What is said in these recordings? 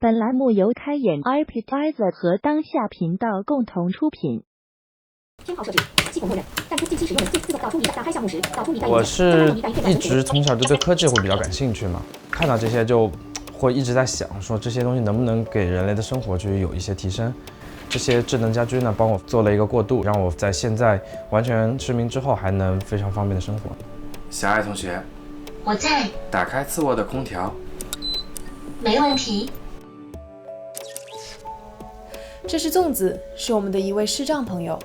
本栏目由开眼 iPadvisor 和当下频道共同出品。偏好设置，系统默认，但近期使用的自动导出打开项目时，导出一我是一直从小就对科技会比较感兴趣嘛，看到这些就会一直在想，说这些东西能不能给人类的生活去有一些提升。这些智能家居呢，帮我做了一个过渡，让我在现在完全失明之后还能非常方便的生活。小爱同学，我在。打开次卧的空调。没问题。这是粽子，是我们的一位视障朋友，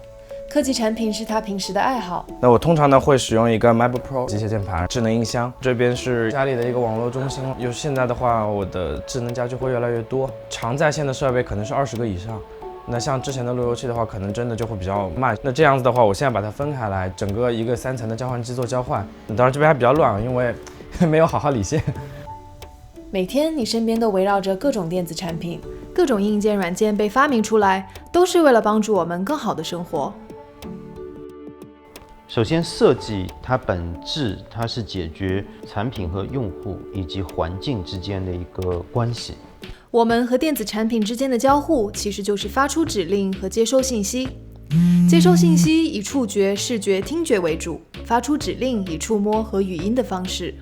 科技产品是他平时的爱好。那我通常呢会使用一个 MacBook Pro 机械键盘、智能音箱，这边是家里的一个网络中心。现在的话，我的智能家居会越来越多，常在线的设备可能是20个以上。那像之前的路由器的话，可能真的就会比较慢。那这样子的话，我现在把它分开来，整个一个3层的交换机做交换。当然这边还比较乱，因为没有好好理线。每天你身边都围绕着各种电子产品，各种硬件软件被发明出来，都是为了帮助我们更好的生活。首先，设计它本质它是解决产品和用户以及环境之间的一个关系。我们和电子产品之间的交互，其实就是发出指令和接收信息。接收信息以触觉、视觉、听觉为主，发出指令以触摸和语音的方式。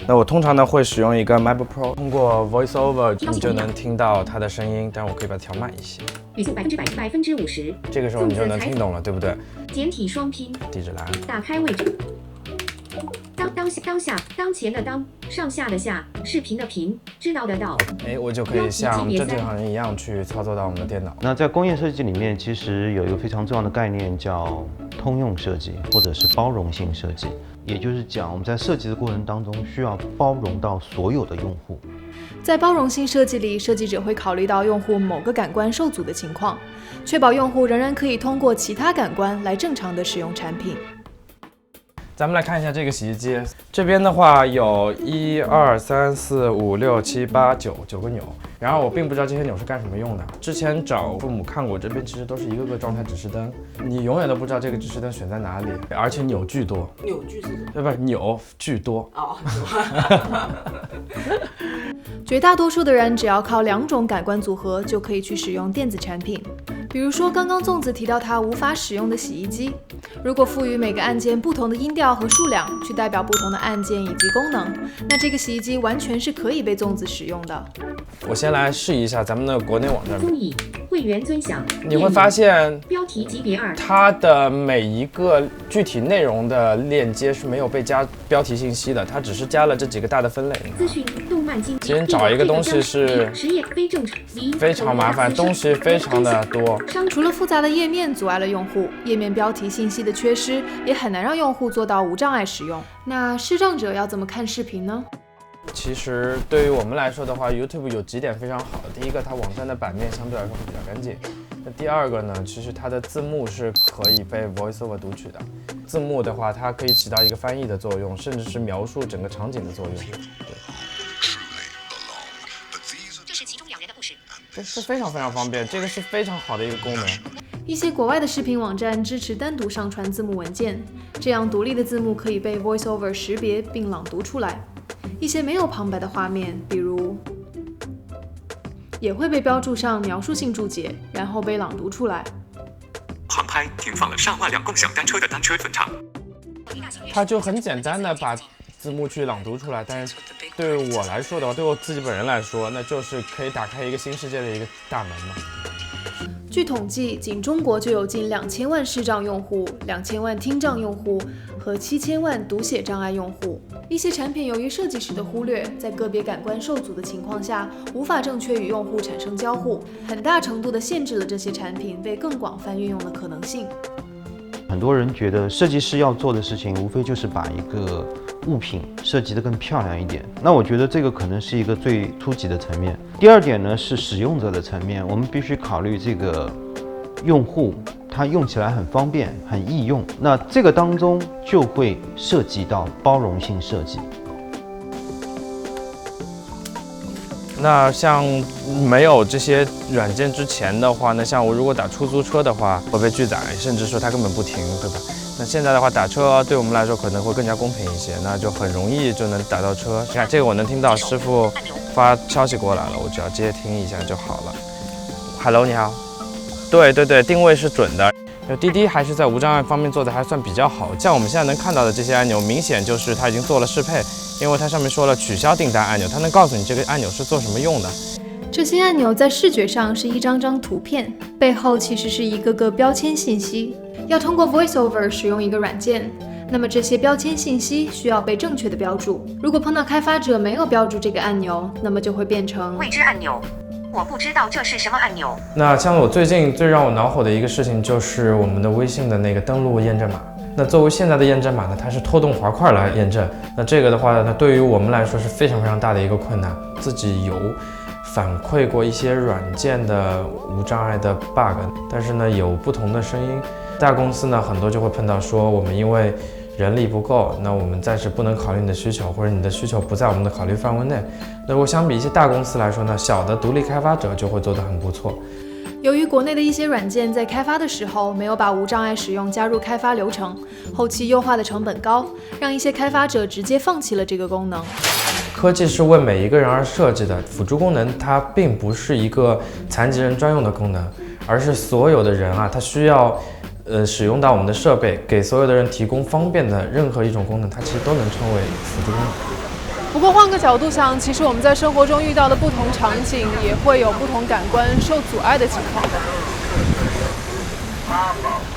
那我通常呢会使用一个 MacBook Pro， 通过 VoiceOver 你就能听到它的声音，但我可以把它调慢一些，语速50%，这个时候你就能听懂了，对不对？简体双拼，地址栏，打开位置，当下，当前的当，上下的下，视频的频，知道的道。我就可以像正常人一样去操作到我们的电脑。那在工业设计里面，其实有一个非常重要的概念叫通用设计，或者是包容性设计。也就是讲，我们在设计的过程当中需要包容到所有的用户。在包容性设计里，设计者会考虑到用户某个感官受阻的情况，确保用户仍然可以通过其他感官来正常的使用产品。咱们来看一下这个洗衣机，这边的话有1、2、3、4、5、6、7、8、9个钮，然后我并不知道这些钮是干什么用的。之前找父母看过，这边其实都是一个个状态指示灯，你永远都不知道这个指示灯选在哪里，而且钮巨多。钮巨是什么？对吧？钮巨多。哦。绝大多数的人只要靠2种感官组合就可以去使用电子产品。比如说刚刚粽子提到他无法使用的洗衣机，如果赋予每个按键不同的音调和数量，去代表不同的按键以及功能，那这个洗衣机完全是可以被粽子使用的。我先来试一下咱们的国内网站。综艺会员尊享，你会发现标题级别2，它的每一个具体内容的链接是没有被加标题信息的，它只是加了这几个大的分类。资讯、动漫、经济。其实找一个东西是非常麻烦，东西非常的多。除了复杂的页面阻碍了用户，页面标题信息的缺失也很难让用户做到无障碍使用。那视障者要怎么看视频呢？其实对于我们来说的话 ，YouTube 有几点非常好的。第一个，它网站的版面相对来说会比较干净。那第二个呢，其实它的字幕是可以被 VoiceOver 读取的。字幕的话，它可以起到一个翻译的作用，甚至是描述整个场景的作用。对，这是其中2人的故事。这是非常非常方便，这个是非常好的一个功能。一些国外的视频网站支持单独上传字幕文件，这样独立的字幕可以被 VoiceOver 识别并朗读出来。一些没有旁白的画面，比如也会被标注上描述性注解，然后被朗读出来。航拍停放了上万辆共享单车的单车分场。它就很简单的把字幕去朗读出来，但是对于我来说的话，对我自己本人来说，那就是可以打开一个新世界的一个大门嘛。据统计，仅中国就有近2000万视障用户、2000万听障用户和7000万读写障碍用户。一些产品由于设计时的忽略，在个别感官受阻的情况下，无法正确与用户产生交互，很大程度地限制了这些产品被更广泛运用的可能性。很多人觉得设计师要做的事情，无非就是把一个物品设计得更漂亮一点。那我觉得这个可能是一个最初级的层面。第二点呢，是使用者的层面，我们必须考虑这个用户他用起来很方便、很易用。那这个当中就会涉及到包容性设计。那像没有这些软件之前的话，那像我如果打出租车的话，会被拒载，甚至说它根本不停，对吧？那现在的话，打车对我们来说可能会更加公平一些，那就很容易就能打到车。你看这个我能听到师傅发消息过来了，我只要接听一下就好了。Hello， 你好。对，定位是准的。滴滴还是在无障碍方面做的还算比较好，像我们现在能看到的这些按钮，明显就是它已经做了适配，因为它上面说了取消订单按钮，它能告诉你这个按钮是做什么用的。这些按钮在视觉上是一张张图片，背后其实是一个个标签信息。要通过 VoiceOver 使用一个软件，那么这些标签信息需要被正确的标注。如果碰到开发者没有标注这个按钮，那么就会变成未知按钮。我不知道这是什么按钮。那像我最近最让我恼火的一个事情，就是我们的微信的那个登录验证码。那作为现在的验证码呢，它是拖动滑块来验证。那这个的话呢，对于我们来说是非常非常大的一个困难。自己有反馈过一些软件的无障碍的 bug， 但是呢有不同的声音。大公司呢很多就会碰到说，我们因为人力不够，那我们暂时不能考虑你的需求，或者你的需求不在我们的考虑范围内。那如果相比一些大公司来说呢，小的独立开发者就会做得很不错。由于国内的一些软件在开发的时候没有把无障碍使用加入开发流程，后期优化的成本高，让一些开发者直接放弃了这个功能。科技是为每一个人而设计的，辅助功能它并不是一个残疾人专用的功能，而是所有的人啊，他需要使用到我们的设备，给所有的人提供方便的任何一种功能，它其实都能称为辅助功能。不过换个角度想，其实我们在生活中遇到的不同场景，也会有不同感官受阻碍的情况。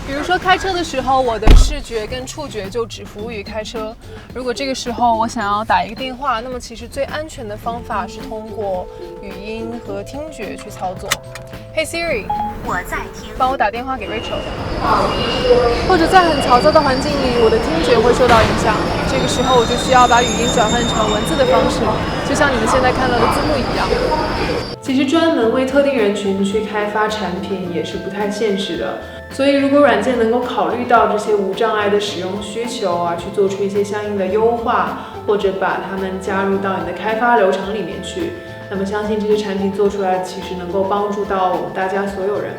比如说开车的时候，我的视觉跟触觉就只服务于开车。如果这个时候我想要打一个电话，那么其实最安全的方法是通过语音和听觉去操作。Hey Siri， 我在听，帮我打电话给 Rachel。或者在很嘈杂的环境里，我的听觉会受到影响，这个时候我就需要把语音转换成文字的方式，就像你们现在看到的字幕一样。其实专门为特定人群去开发产品也是不太现实的，所以如果软件能够考虑到这些无障碍的使用需求啊，去做出一些相应的优化，或者把它们加入到你的开发流程里面去，那么相信这些产品做出来其实能够帮助到我们大家所有人。